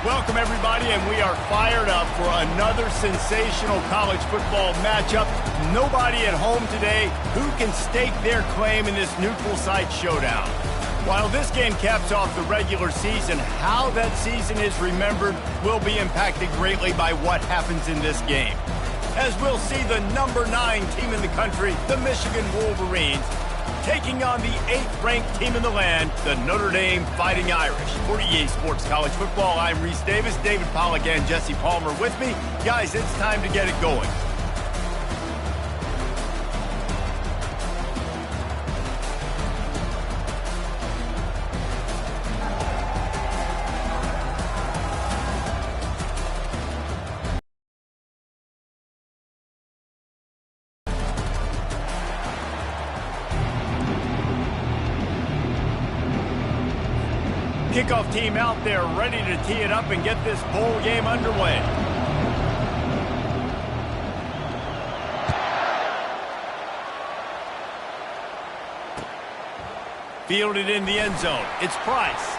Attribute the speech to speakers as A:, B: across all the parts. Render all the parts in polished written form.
A: Welcome, everybody, and we are fired up for another sensational college football matchup. Nobody at home today who can stake their claim in this neutral site showdown. While this game caps off the regular season, how that season is remembered will be impacted greatly by what happens in this game. As we'll see the number 9 team in the country, the Michigan Wolverines, taking on the 8th-ranked team in the land, the Notre Dame Fighting Irish. For EA Sports College Football, I'm Reese Davis, David Pollack, and Jesse Palmer with me. Guys, it's time to get it going. Kickoff team out there ready to tee it up and get this bowl game underway. Fielded in the end zone. It's Price.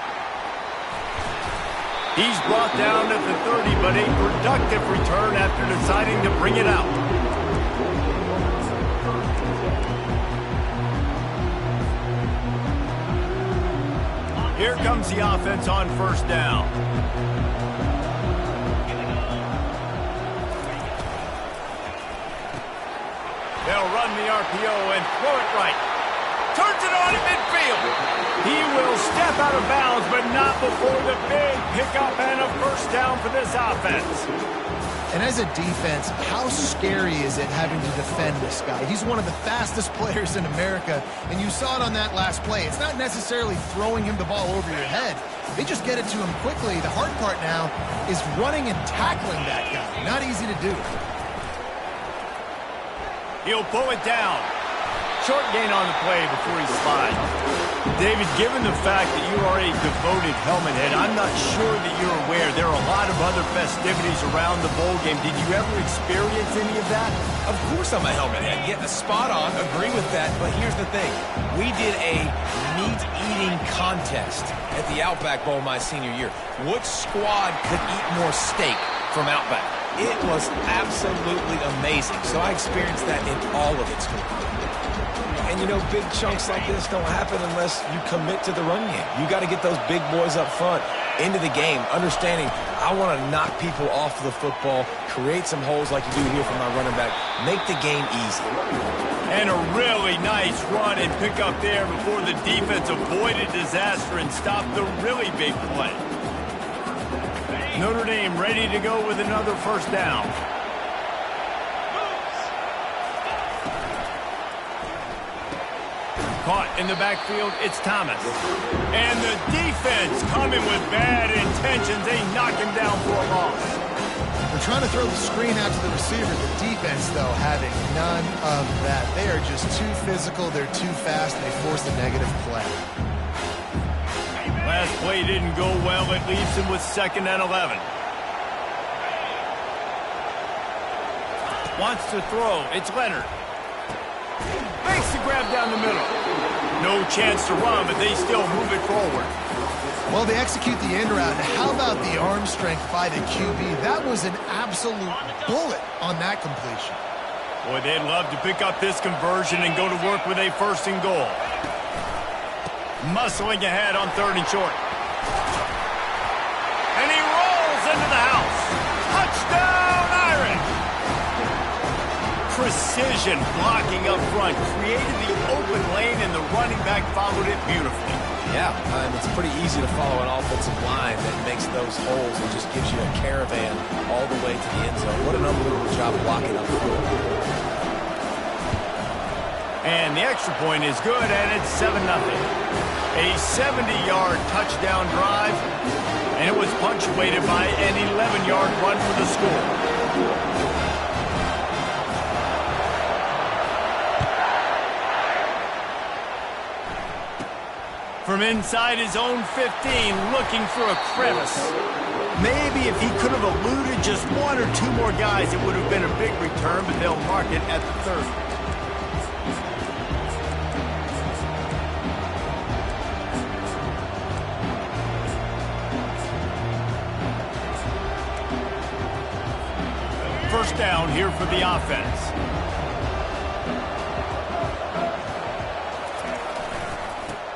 A: He's brought down at the 30, but a productive return after deciding to bring it out. Here comes the offense on first down. They'll run the RPO and throw it right. Turns it on at midfield. He will step out of bounds, but not before the big pickup and a first down for this offense.
B: And as a defense, how scary is it having to defend this guy? He's one of the fastest players in America, and you saw it on that last play. It's not necessarily throwing him the ball over your head. They just get it to him quickly. The hard part now is running and tackling that guy. Not easy to do.
A: He'll pull it down. Short gain on the play before he slides. David, given the fact that you are a devoted helmet head, I'm not sure that you're aware there are a lot of other festivities around the bowl game. Did you ever experience any of that?
C: Of course I'm a helmet head. Yeah, spot on. Agree with that. But here's the thing. We did a meat-eating contest at the Outback Bowl my senior year. Which squad could eat more steak from Outback? It was absolutely amazing. So I experienced that in all of its glory. And, you know, big chunks like this don't happen unless you commit to the run game. You got to get those big boys up front into the game, understanding I want to knock people off the football, create some holes like you do here for my running back, make the game easy.
A: And a really nice run and pick up there before the defense avoided disaster and stopped the really big play. Notre Dame ready to go with another first down. Caught in the backfield, it's Thomas. And the defense coming with bad intentions. They knock him down for a loss.
B: They're trying to throw the screen out to the receiver. The defense, though, having none of that. They are just too physical. They're too fast. They force a negative play.
A: Last play didn't go well. It leaves him with 2nd and 11. Wants to throw. It's Leonard. Makes the grab down the middle. No chance to run, but they still move it forward.
B: Well, they execute the end route. How about the arm strength by the QB? That was an absolute bullet on that completion.
A: Boy, they'd love to pick up this conversion and go to work with a 1st and goal. Muscling ahead on 3rd and short. And he rolls into the house. Touchdown, Irish! Precision blocking up front, created the open lane, and the running back followed it beautifully.
C: Yeah, it's pretty easy to follow an offensive line that makes those holes and just gives you a caravan all the way to the end zone. What an unbelievable job blocking up front.
A: And the extra point is good, and it's 7-0. A 70-yard touchdown drive, and it was punctuated by an 11-yard run for the score. From inside his own 15, looking for a crevice. Maybe if he could have eluded just 1 or 2 more guys, it would have been a big return, but they'll mark it at the 30. first down here for the offense.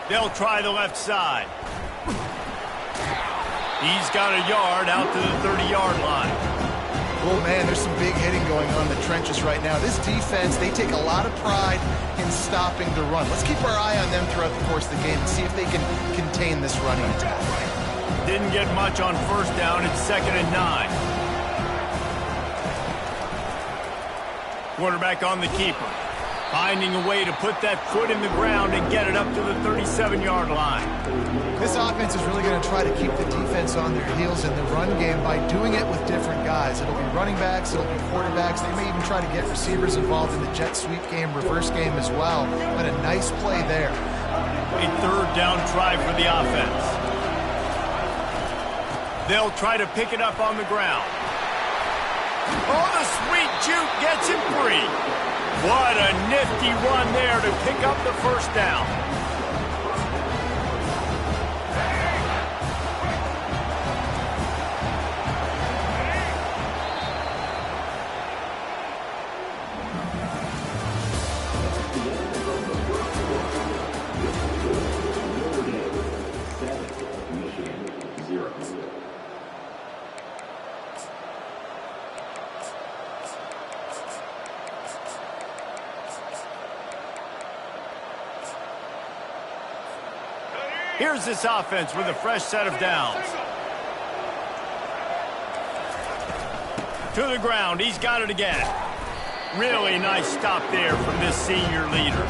A: They'll try the left side. He's got a yard out to the 30-yard line.
B: Oh, man, there's some big hitting going on in the trenches right now. This defense, they take a lot of pride in stopping the run. Let's keep our eye on them throughout the course of the game and see if they can contain this running attack.
A: Didn't get much on first down. It's 2nd and 9. Quarterback on the keeper. Finding a way to put that foot in the ground and get it up to the 37-yard line.
B: This offense is really going to try to keep the defense on their heels in the run game by doing it with different guys. It'll be running backs, it'll be quarterbacks. They may even try to get receivers involved in the jet sweep game, reverse game as well. But a nice play there.
A: A 3rd down try for the offense. They'll try to pick it up on the ground. Oh, the sweet juke gets him free. What a nifty run there to pick up the first down. Here's this offense with a fresh set of downs. To the ground, he's got it again. Really nice stop there from this senior leader.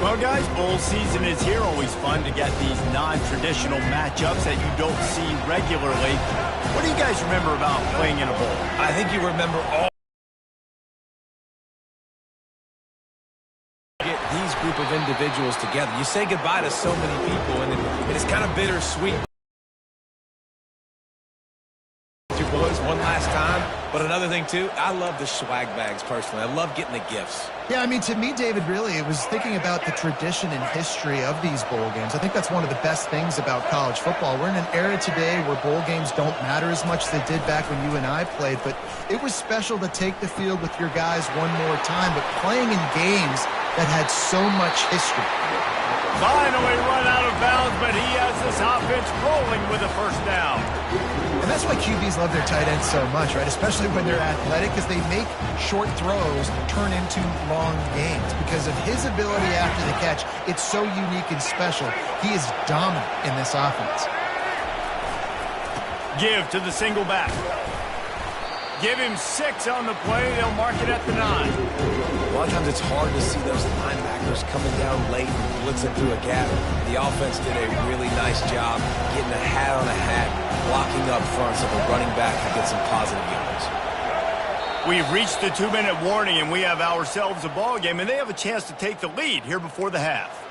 A: Well, guys, bowl season is here. Always fun to get these non-traditional matchups that you don't see regularly. What do you guys remember about playing in a bowl?
C: I think you remember all these group of individuals together. You say goodbye to so many people, and it's kind of bittersweet. Your boys one last time, but another thing too, I love the swag bags personally. I love getting the gifts.
B: Yeah, I mean, to me, David, really, it was thinking about the tradition and history of these bowl games. I think that's one of the best things about college football. We're in an era today where bowl games don't matter as much as they did back when you and I played, but it was special to take the field with your guys one more time, but playing in games that had so much history.
A: Finally run out of bounds, but he has this offense rolling with a first down.
B: And that's why QBs love their tight ends so much, right? Especially when they're athletic, because they make short throws turn into long gains. Because of his ability after the catch, it's so unique and special. He is dominant in this offense.
A: Give to the single back. Give him 6 on the play. They'll mark it at the 9.
C: A lot of times it's hard to see those linebackers coming down late and blitzing through a gap. The offense did a really nice job getting a hat on a hat, blocking up front so the running back could get some positive yards.
A: We've reached the 2-minute warning, and we have ourselves a ball game, and they have a chance to take the lead here before the half.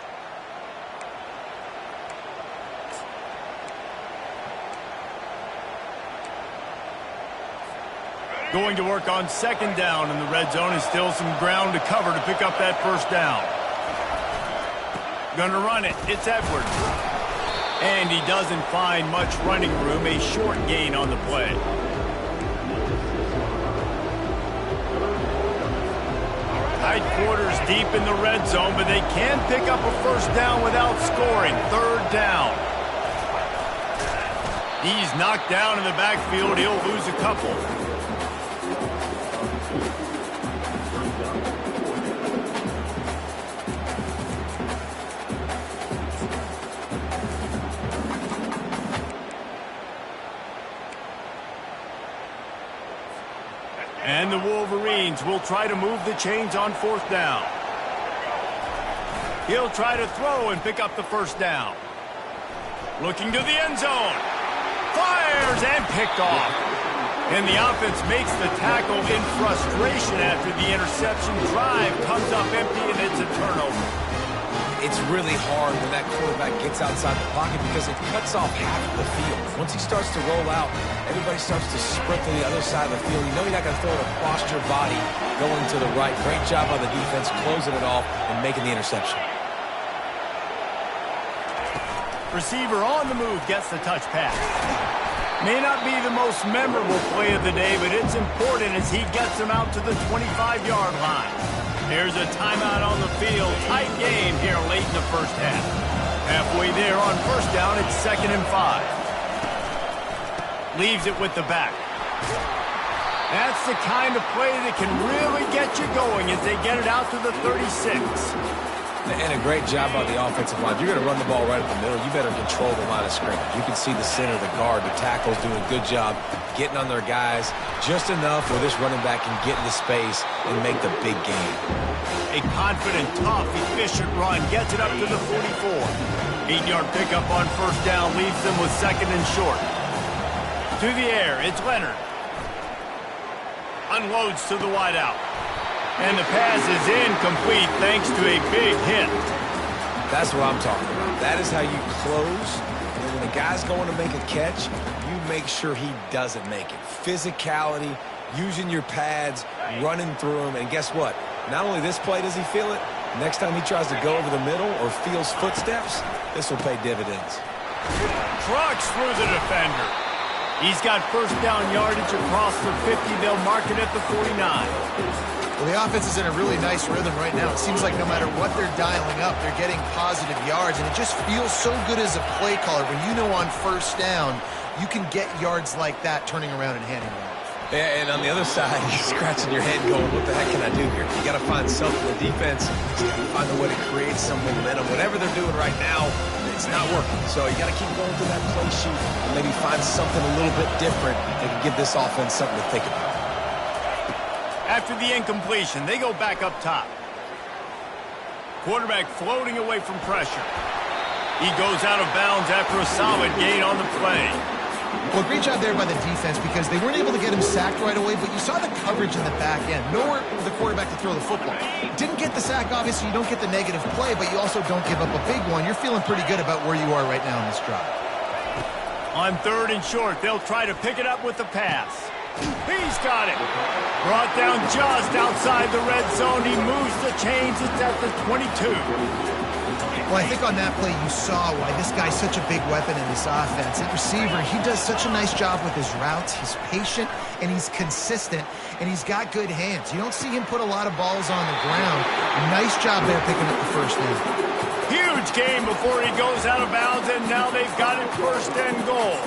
A: Going to work on 2nd down in the red zone, and still some ground to cover to pick up that first down. Going to run it. It's Edwards. And he doesn't find much running room. A short gain on the play. Tight quarters deep in the red zone, but they can pick up a first down without scoring. 3rd down. He's knocked down in the backfield. He'll lose a couple. And the Wolverines will try to move the chains on 4th down. He'll try to throw and pick up the first down. Looking to the end zone. Fires and picked off. And the offense makes the tackle in frustration after the interception. Drive comes up empty, and it's a turnover.
C: It's really hard when that quarterback gets outside the pocket because it cuts off half of the field. Once he starts to roll out, everybody starts to sprint to the other side of the field. You know you're not going to throw it across your body going to the right. Great job by the defense closing it off and making the interception.
A: Receiver on the move gets the touch pass. May not be the most memorable play of the day, but it's important as he gets them out to the 25-yard line. Here's a timeout on the field. Tight game here late in the first half. Halfway there on first down, it's 2nd and 5. Leaves it with the back. That's the kind of play that can really get you going as they get it out to the 36.
C: And a great job by the offensive line. If you're going to run the ball right up the middle, you better control the line of scrimmage. You can see the center, the guard, the tackles doing a good job getting on their guys just enough where this running back can get into space and make the big game.
A: A confident, tough, efficient run gets it up to the 44. 8-yard pickup on first down leaves them with 2nd and short. To the air, it's Leonard. Unloads to the wideout. And the pass is incomplete thanks to a big hit.
C: That's what I'm talking about. That is how you close. And when a guy's going to make a catch, you make sure he doesn't make it. Physicality, using your pads, running through them. And guess what? Not only this play does he feel it, next time he tries to go over the middle or feels footsteps, this will pay dividends.
A: Trucks through the defender. He's got first down yardage across the 50. They'll mark it at the 49.
B: Well, the offense is in a really nice rhythm right now. It seems like no matter what they're dialing up, they're getting positive yards, and it just feels so good as a play caller when you know on first down you can get yards like that turning around and handing it off.
C: Yeah, and on the other side, you're scratching your head going, what the heck can I do here? You got to find something. The defense is got to find a way to create some momentum. Whatever they're doing right now, it's not working. So you got to keep going through that play sheet and maybe find something a little bit different that can give this offense something to think about.
A: After the incompletion, they go back up top. Quarterback floating away from pressure. He goes out of bounds after a solid gain on the play.
B: Well, great job there by the defense because they weren't able to get him sacked right away, but you saw the coverage in the back end. Nowhere for the quarterback to throw the football. Didn't get the sack, obviously. You don't get the negative play, but you also don't give up a big one. You're feeling pretty good about where you are right now in this drive.
A: On 3rd and short, they'll try to pick it up with the pass. He's got it. Brought down just outside the red zone. He moves the chains. It's at the 22.
B: Well, I think on that play you saw why this guy's such a big weapon in this offense. That receiver, he does such a nice job with his routes. He's patient, and he's consistent, and he's got good hands. You don't see him put a lot of balls on the ground. Nice job there picking up the first down.
A: Huge game before he goes out of bounds, and now they've got it 1st and goal.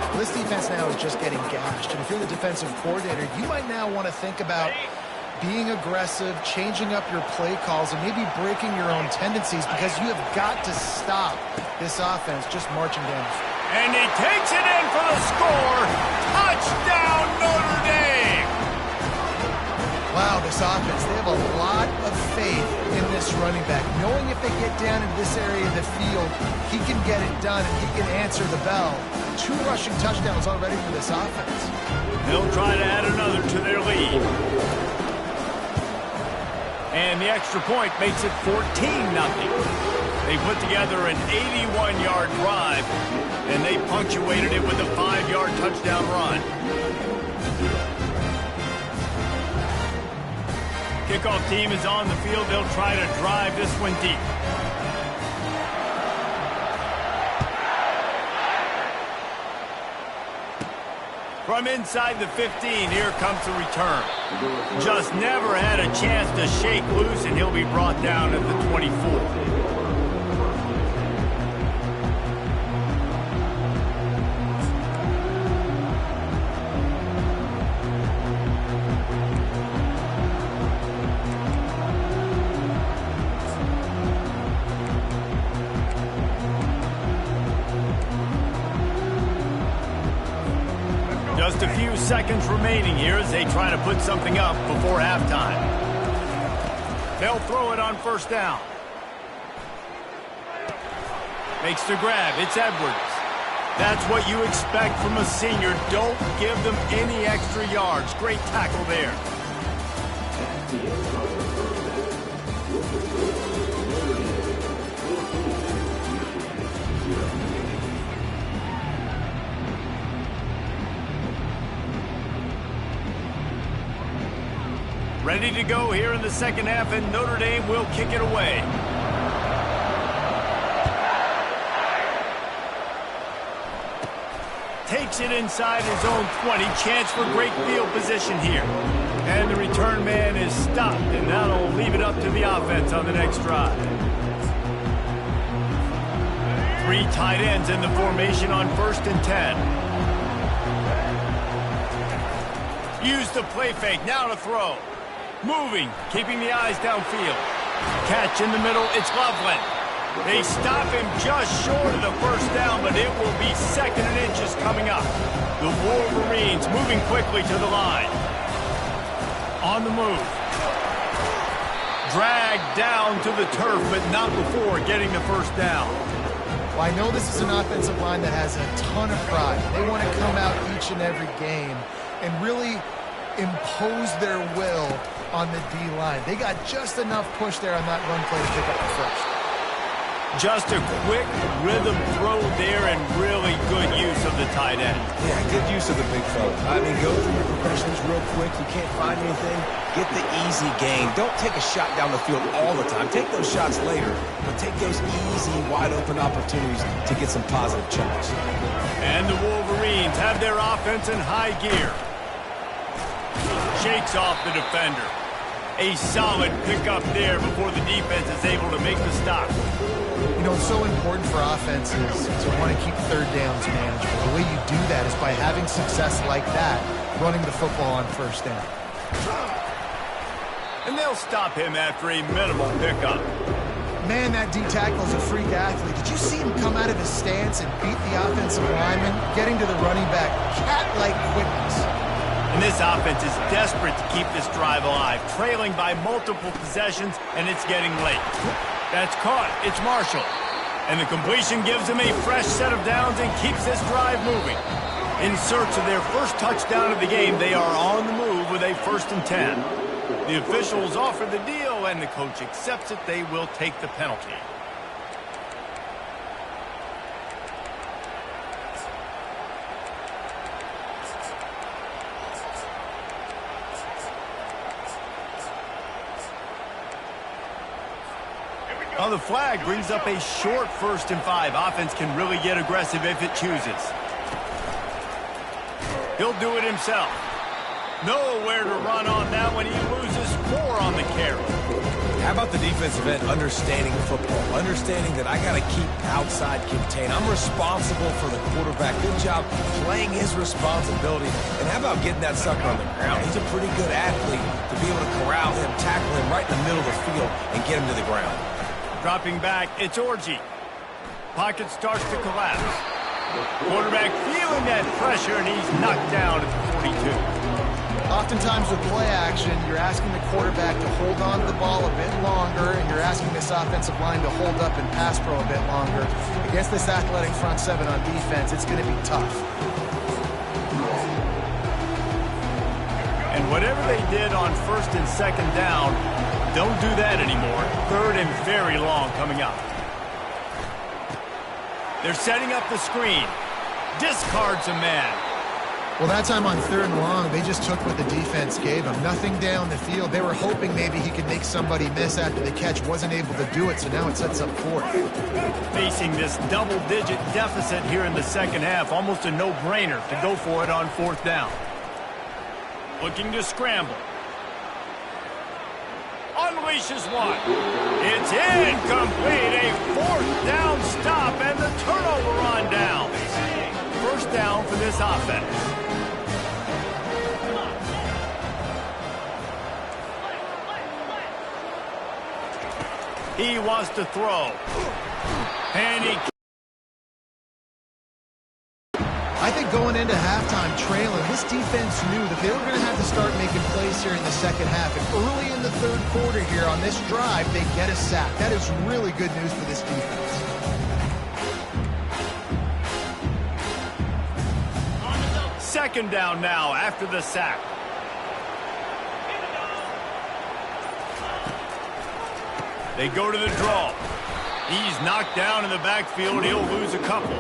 B: Well, this defense now is just getting gashed, and if you're the defensive coordinator, you might now want to think about being aggressive, changing up your play calls, and maybe breaking your own tendencies because you have got to stop this offense just marching down the field.
A: And he takes it in for the score. Touchdown, Notre Dame!
B: Wow, this offense, they have a lot of faith in this running back, knowing if they get down in this area of the field, he can get it done and he can answer the bell. 2 rushing touchdowns already for this offense.
A: They'll try to add another to their lead. And the extra point makes it 14-0. They put together an 81-yard drive, and they punctuated it with a 5-yard touchdown run. Kickoff team is on the field. They'll try to drive this one deep. From inside the 15, here comes the return. Just never had a chance to shake loose, and he'll be brought down at the 24. Just a few seconds remaining here as they try to put something up before halftime. They'll throw it on first down. Makes the grab. It's Edwards. That's what you expect from a senior. Don't give them any extra yards. Great tackle there. Ready to go here in the second half, and Notre Dame will kick it away. takes it inside his own 20. Chance for great field position here. And the return man is stopped, and that'll leave it up to the offense on the next drive. 3 tight ends in the formation on 1st and 10. Use the play fake, now to throw. Moving, keeping the eyes downfield. Catch in the middle, it's Loveland. They stop him just short of the first down, but it will be 2nd and inches coming up. The Wolverines moving quickly to the line. On the move. Dragged down to the turf, but not before getting the first down.
B: Well, I know this is an offensive line that has a ton of pride. They want to come out each and every game and really impose their will on the D-line. They got just enough push there on that run play to pick up the first.
A: Just a quick rhythm throw there and really good use of the tight end.
C: Yeah, good use of the big fella. I mean, go through your progressions real quick. You can't find anything. Get the easy gain. Don't take a shot down the field all the time. Take those shots later, but take those easy, wide-open opportunities to get some positive chunks.
A: And the Wolverines have their offense in high gear. Shakes off the defender. A solid pickup there before the defense is able to make the stop.
B: You know, it's so important for offenses to want to keep third downs manageable. The way you do that is by having success like that, running the football on 1st down.
A: And they'll stop him after a minimal pickup.
B: Man, that D-tackle is a freak athlete. Did you see him come out of his stance and beat the offensive lineman, getting to the running back, cat-like quickness?
A: And this offense is desperate to keep this drive alive, trailing by multiple possessions, and it's getting late. That's caught. It's Marshall. And the completion gives them a fresh set of downs and keeps this drive moving. In search of their first touchdown of the game, they are on the move with a 1st and 10. The officials offer the deal, and the coach accepts it. They will take the penalty. Well, the flag brings up a short 1st and 5. Offense can really get aggressive if it chooses. He'll do it himself. Nowhere to run on that when he loses 4 on the carry.
C: How about the defensive end understanding football, understanding that I got to keep outside contained. I'm responsible for the quarterback. Good job playing his responsibility. And how about getting that sucker on the ground? He's a pretty good athlete to be able to corral him, tackle him right in the middle of the field, and get him to the ground.
A: Dropping back, it's Orji. Pocket starts to collapse. Quarterback feeling that pressure, and he's knocked down at the 42.
B: Oftentimes with play action, you're asking the quarterback to hold on to the ball a bit longer, and you're asking this offensive line to hold up and pass pro a bit longer. Against this athletic front 7 on defense, it's going to be tough.
A: And whatever they did on 1st and 2nd down, don't do that anymore. 3rd and very long coming up. They're setting up the screen. Discards a man.
B: Well, that time on 3rd and long, they just took what the defense gave them. Nothing down the field. They were hoping maybe he could make somebody miss after the catch. Wasn't able to do it, so now it sets up 4th.
A: Facing this double-digit deficit here in the 2nd half, almost a no-brainer to go for it on 4th down. Looking to scramble. Unleashes one. It's incomplete. A 4th down stop and the turnover on downs. 1st down for this offense. He wants to throw. And he...
B: I think going into halftime trailing, this defense knew that they were going to have to start making plays here in the 2nd half. And early in the 3rd quarter here on this drive, they get a sack. That is really good news for this defense.
A: Second down now after the sack. They go to the draw. He's knocked down in the backfield. He'll lose a couple.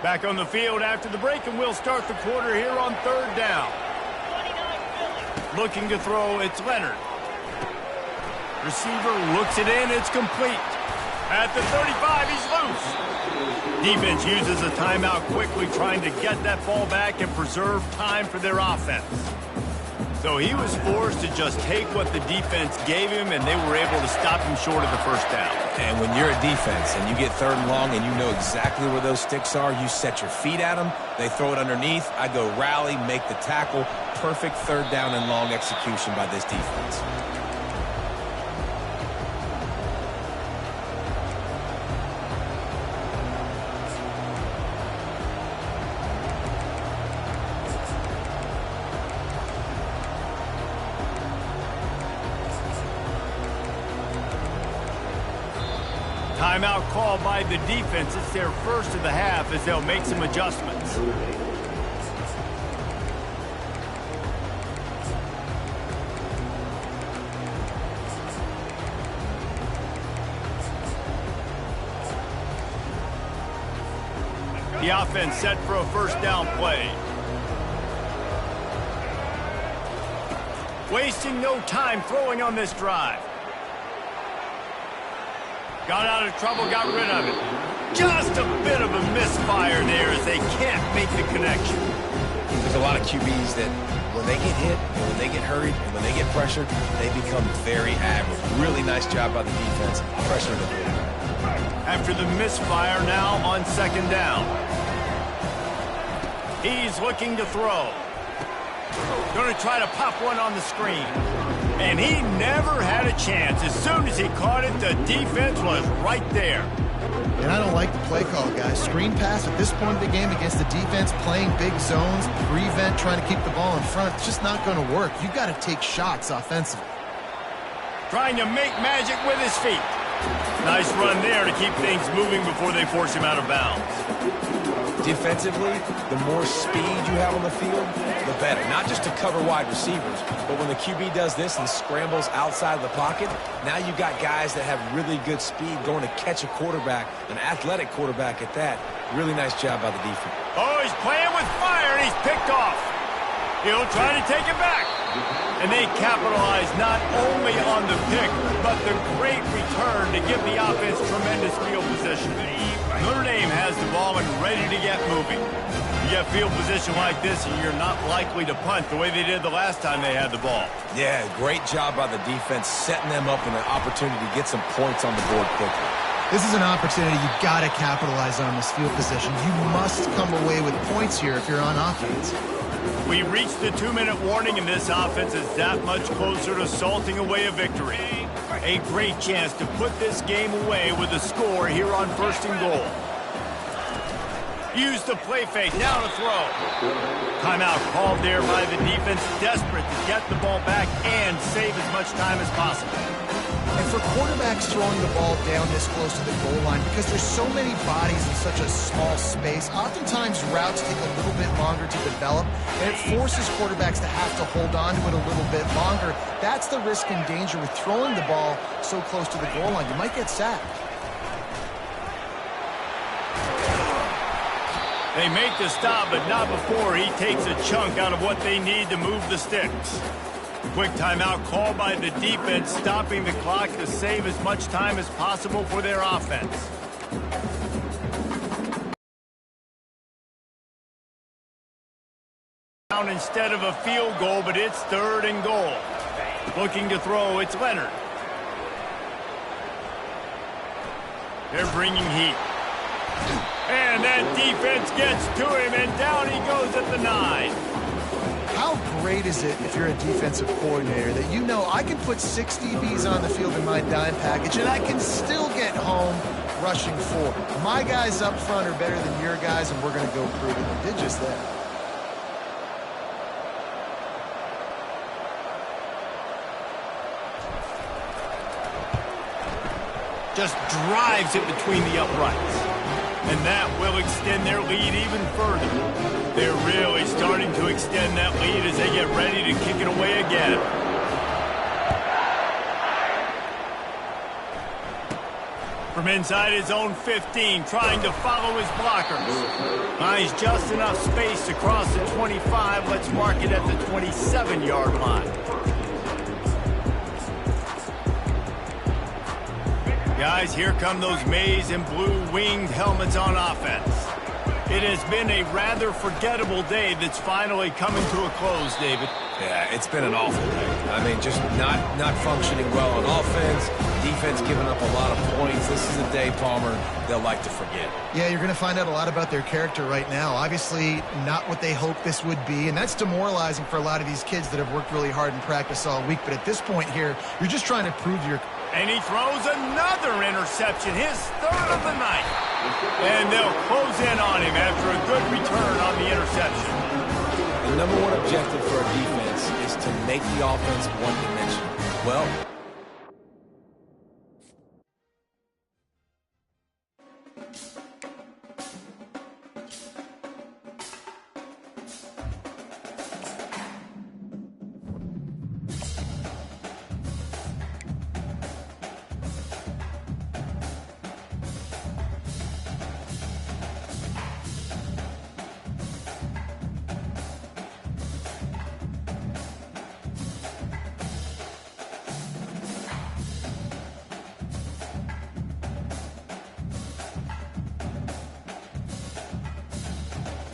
A: Back on the field after the break, and we'll start the quarter here on 3rd down. Looking to throw, it's Leonard. Receiver looks it in, it's complete. At the 35, he's loose. Defense uses a timeout quickly, trying to get that ball back and preserve time for their offense. So he was forced to just take what the defense gave him, and they were able to stop him short of the 1st down.
C: And when you're a defense and you get 3rd and long and you know exactly where those sticks are, you set your feet at them, they throw it underneath, I go rally, make the tackle. Perfect 3rd down and long execution by this defense.
A: Timeout called by the defense. It's their first of the half as they'll make some adjustments. The offense set for a 1st down play. Wasting no time throwing on this drive. Got out of trouble, got rid of it. Just a bit of a misfire there as they can't make the connection.
C: There's a lot of QBs that when they get hit, and when they get hurried, and when they get pressured, they become very average. Really nice job by the defense, pressuring the quarterback.
A: After the misfire, now on 2nd down. He's looking to throw. Going to try to pop one on the screen. And he never had a chance. As soon as he caught it, the defense was right there.
B: And I don't like the play call, guys. Screen pass at this point of the game against the defense, playing big zones, prevent, trying to keep the ball in front. It's just not going to work. You've got to take shots offensively.
A: Trying to make magic with his feet. Nice run there to keep things moving before they force him out of bounds.
C: Defensively, the more speed you have on the field, the better. Not just to cover wide receivers, but when the QB does this and scrambles outside of the pocket, now you've got guys that have really good speed going to catch a quarterback, an athletic quarterback at that. Really nice job by the defense.
A: Oh, he's playing with fire, and he's picked off. He'll try to take it back. And they capitalize not only on the pick, but the great return to give the offense tremendous field position. Notre Dame has the ball and ready to get moving. You get field position like this, and you're not likely to punt the way they did the last time they had the ball.
C: Yeah, great job by the defense, setting them up in an opportunity to get some points on the board quickly.
B: This is an opportunity you've got to capitalize on this field position. You must come away with points here if you're on offense.
A: We reached the 2-minute warning, and this offense is that much closer to salting away a victory. A great chance to put this game away with a score here on 1st and goal. Use the play fake, now to throw. Timeout called there by the defense, desperate to get the ball back and save as much time as possible.
B: And for quarterbacks throwing the ball down this close to the goal line, because there's so many bodies in such a small space, oftentimes routes take a little bit longer to develop, and it forces quarterbacks to have to hold on to it a little bit longer. That's the risk and danger with throwing the ball so close to the goal line. You might get sacked.
A: They make the stop, but not before he takes a chunk out of what they need to move the sticks. Quick timeout called by the defense, stopping the clock to save as much time as possible for their offense. Down instead of a field goal, but it's 3rd and goal. Looking to throw, it's Leonard. They're bringing heat. And that defense gets to him, and down he goes at the 9.
B: How great is it if you're a defensive coordinator that you know I can put 6 DBs on the field in my dime package and I can still get home rushing 4. My guys up front are better than your guys, and we're going to go prove it. They did just that.
A: Just drives it between the uprights. And that will extend their lead even further. They're really starting to extend that lead as they get ready to kick it away again. From inside his own 15, trying to follow his blockers. Finds just enough space to cross the 25. Let's mark it at the 27-yard line. Guys, here come those maize and blue winged helmets on offense. It has been a rather forgettable day that's finally coming to a close, David.
C: Yeah, it's been an awful day. I mean, just not functioning well on offense. Defense giving up a lot of points. This is a day, Palmer, they'll like to forget.
B: Yeah, you're going to find out a lot about their character right now. Obviously, not what they hoped this would be, and that's demoralizing for a lot of these kids that have worked really hard in practice all week. But at this point here, you're just trying to prove your...
A: And he throws another interception, his third of the night. And they'll close in on him after a good return on the interception.
C: The number one objective for a defense is to make the offense one-dimensional. Well,